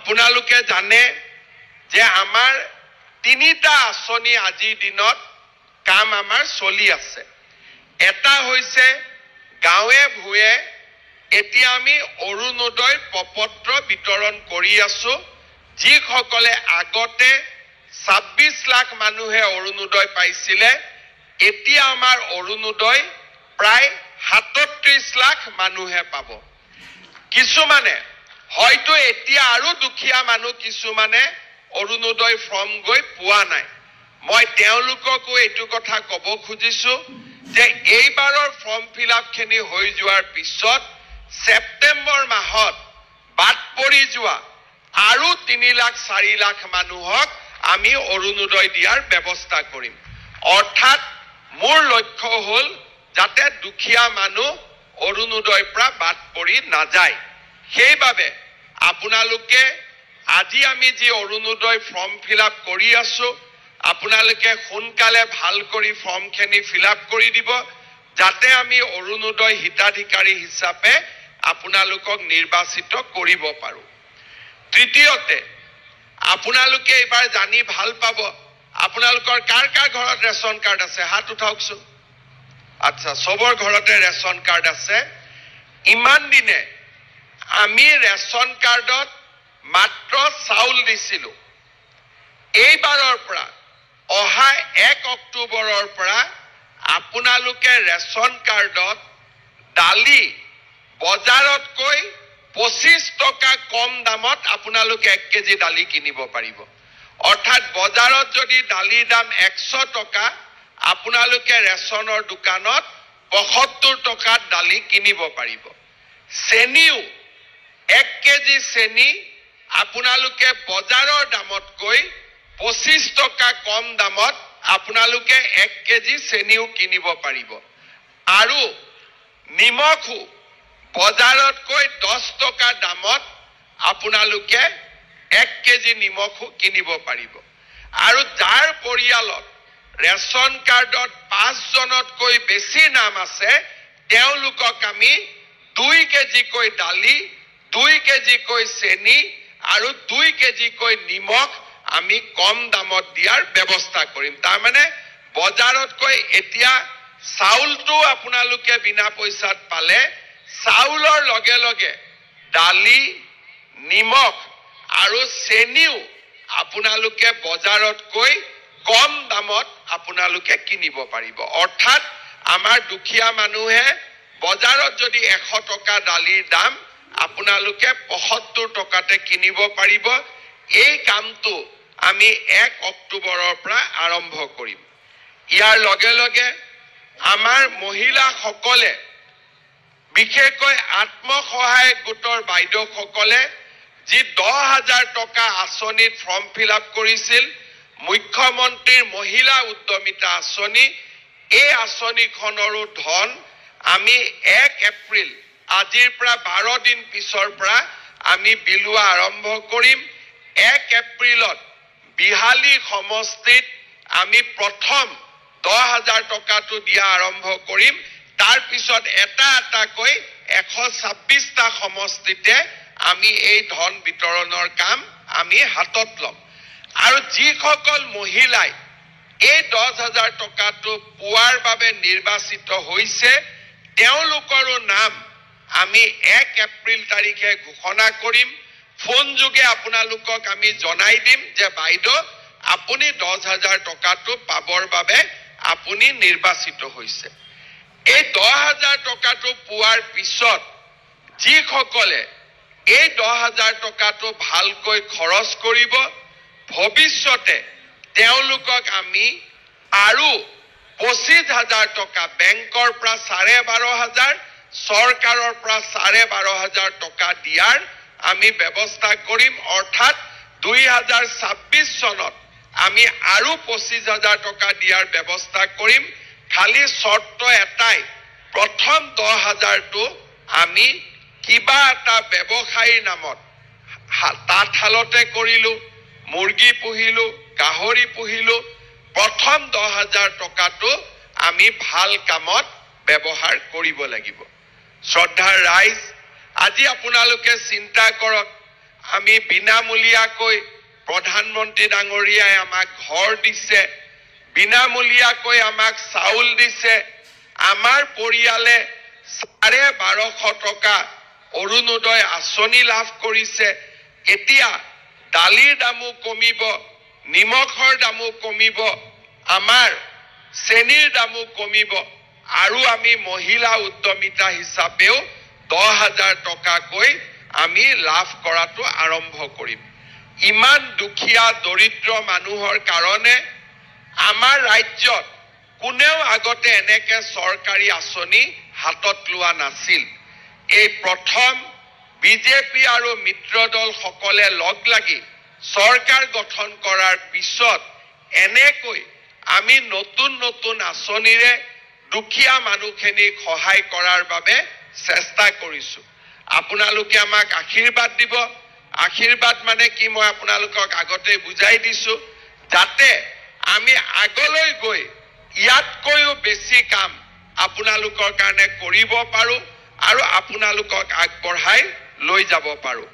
আপোনালোকে জানে যে আমাৰ তিনিটা আঁচনি আজিৰ দিনত কাম আমাৰ চলি আছে। এটা হৈছে গাঁৱে ভূঞে এতিয়া আমি অৰুণোদয় প্ৰপত্ৰ বিতৰণ কৰি আছো। যিসকলে আগতে 26 লাখ মানুহে অৰুণোদয় পাইছিলে, এতিয়া আমাৰ অৰুণোদয় প্ৰায় 37 লাখ মানুহে পাব। কিছুমানে হয়তো এতিয়া আৰু দুখীয়া মানুহ কিছুমানে অৰুণোদয় ফৰ্ম গৈ পোৱা নাই। মই তেওঁলোককো এইটো কথা ক'ব খুজিছো যে এইবাৰৰ ফৰ্ম ফিল আপ খিনি হৈ যোৱাৰ পিছত সেপ্টেম্বৰ মাহত বাদ পৰি যোৱা আৰু 3 লাখ 4 লাখ মানুহক আমি অৰুণোদয় দিয়াৰ ব্যৱস্থা কৰিম। অৰ্থাৎ মোৰ লক্ষ্য হ'ল যাতে দুখীয়া মানুহ অৰুণোদয়ৰ পৰা বাদ পৰি নাযায়। সেইবাবে আপোনালোকে আজি আমি যি অৰুণোদয় ফৰ্ম ফিল আপ কৰি আছো, আপোনালোকে সোনকালে ভাল কৰি ফৰ্মখিনি ফিল আপ কৰি দিব যাতে আমি অৰুণোদয় হিতাধিকাৰী হিচাপে আপোনালোকক নিৰ্বাচিত কৰিব পাৰো। তৃতীয়তে আপোনালোকে এবাৰ জানি ভাল পাব, আপোনালোকৰ কাৰ কাৰ ঘৰত ৰেচন কাৰ্ড আছে? হাত উঠাওকচোন। আচ্ছা, সবৰ ঘৰতে ৰেচন কাৰ্ড আছে। ইমান দিনে আমি ৰেচন কাৰ্ডত মাত্ৰ চাউল দিছিলো। এইবাৰৰ পৰা অহা 1 অক্টোবৰৰ পৰা আপোনালোকে ৰেচন কাৰ্ডত দালি বজাৰতকৈ 25 টকা কম দামত আপোনালোকে 1 কেজি দালি কিনিব পাৰিব। অৰ্থাৎ বজাৰত যদি দালিৰ দাম 100 টকা, আপোনালোকে ৰেচনৰ দোকানত 75 টকাত দালি কিনিব পাৰিব। চেনিও 1 কেজি চেনি আপোনালোকে বজাৰৰ দামতকৈ 25 টকা কম দামত আপোনালোকে 1 কেজি চেনিও কিনিব পাৰিব। আৰু নিমখো বজাৰতকৈ 10 টকা দামত আপোনালোকে 1 কেজি নিমখো কিনিব পাৰিব। আৰু যাৰ পৰিয়ালত ৰেচন কাৰ্ডত 5 জনতকৈ বেছি নাম আছে, তেওঁলোকক আমি 2 কেজিকৈ দালি, 2 কেজিকৈ চেনি আৰু 2 কেজিকৈ নিমখ আমি কম দামত দিয়াৰ ব্যৱস্থা কৰিম। তাৰমানে বজাৰতকৈ এতিয়া চাউলটো আপোনালোকে বিনা পইচাত পালে, চাউলৰ লগে লগে দালি, নিমখ আৰু চেনিও আপোনালোকে বজাৰতকৈ কম দামত আপোনালোকে কিনিব পাৰিব। অৰ্থাৎ আমাৰ দুখীয়া মানুহে বজাৰত যদি 100 টকা দালিৰ দাম আপোনালোকে 75 টকাতে কিনিব পাৰিব। এই কামটো আমি 1 অক্টোবৰৰ পৰা আৰম্ভ কৰিম। ইয়াৰ লগে লগে আমাৰ মহিলাসকলে, বিশেষকৈ আত্মসহায়ক গোটৰ বাইদেউসকলে যি 10,000 টকা আঁচনিত ফৰ্ম ফিল আপ কৰিছিল, মুখ্যমন্ত্ৰীৰ মহিলা উদ্যমিতা আঁচনি, এই আঁচনিখনৰো ধন আমি 1 এপ্ৰিল, আজিৰ পৰা 12 দিন পিছৰ পৰা আমি বিলোৱা আৰম্ভ কৰিম। 1 এপ্ৰিলত বিহালী সমষ্টিত আমি প্ৰথম 10,000 টকাটো দিয়া আৰম্ভ কৰিম। তাৰ পিছত এটা এটাকৈ 126টা সমষ্টিতে আমি এই ধন বিতৰণৰ কাম আমি হাতত ল'ম। আৰু যিসকল মহিলাই এই 10,000 টকাটো পোৱাৰ বাবে নিৰ্বাচিত হৈছে, তেওঁলোকৰো নাম আমি 1 এপ্ৰিল তাৰিখে ঘোষণা কৰিম। ফোন যোগে আপোনালোকক আমি জনাই দিম যে বাইদেউ আপুনি 10,000 টকাটো পাবৰ বাবে আপুনি নিৰ্বাচিত হৈছে। এই 10,000 টকাটো পোৱাৰ পিছত যিসকলে এই 10,000 টকাটো ভালকৈ খৰচ কৰিব, ভৱিষ্যতে তেওঁলোকক আমি আৰু 25,000 টকা বেংকৰ পৰা 12,500, চৰকাৰৰ পৰা 12,500 টকা দিয়াৰ আমি ব্যৱস্থা কৰিম। অৰ্থাৎ 2026 চনত আমি আৰু 25,000 টকা দিয়াৰ ব্যৱস্থা কৰিম। খালি চৰ্ত এটাই, প্ৰথম 10,000টো আমি কিবা এটা ব্যৱসায়ীৰ নামত তাঁতশালতে কৰিলো, মুৰ্গী পুহিলো, গাহৰি পুহিলো, প্ৰথম 10,000 টকাটো আমি ভাল কামত ব্যৱহাৰ কৰিব লাগিব। শ্ৰদ্ধাৰ ৰাইজ, আজি আপোনালোকে চিন্তা কৰক, আমি বিনামূলীয়াকৈ প্ৰধানমন্ত্ৰী ডাঙৰীয়াই আমাক ঘৰ দিছে, বিনামূলীয়াকৈ আমাক চাউল দিছে, আমাৰ পৰিয়ালে 1250 টকা অৰুণোদয় আঁচনি লাভ কৰিছে। এতিয়া দালিৰ দামো কমিব, নিমখৰ দামো কমিব, আমাৰ চেনিৰ দামো কমিব, আৰু আমি মহিলা উদ্যমিতা হিচাপেও 10,000 টকাকৈ আমি লাভ কৰাটো আৰম্ভ কৰিম। ইমান দুখীয়া দৰিদ্ৰ মানুহৰ কাৰণে আমাৰ ৰাজ্যত কোনেও আগতে এনেকে চৰকাৰী আঁচনি হাতত লোৱা নাছিল। এই প্ৰথম বিজেপি আৰু মিত্ৰ দল সকলে লগ লাগি চৰকাৰ গঠন কৰাৰ পিছত এনেকৈ আমি নতুন নতুন আঁচনিৰে দুখীয়া মানুহখিনিক সহায় কৰাৰ বাবে চেষ্টা কৰিছো। আপোনালোকে আমাক আশীৰ্বাদ দিব। আশীৰ্বাদ মানে কি মই আপোনালোকক আগতে বুজাই দিছো, যাতে আমি আগলৈ গৈ ইয়াতকৈও বেছি কাম আপোনালোকৰ কাৰণে কৰিব পাৰো আৰু আপোনালোকক আগবঢ়াই লৈ যাব পাৰো।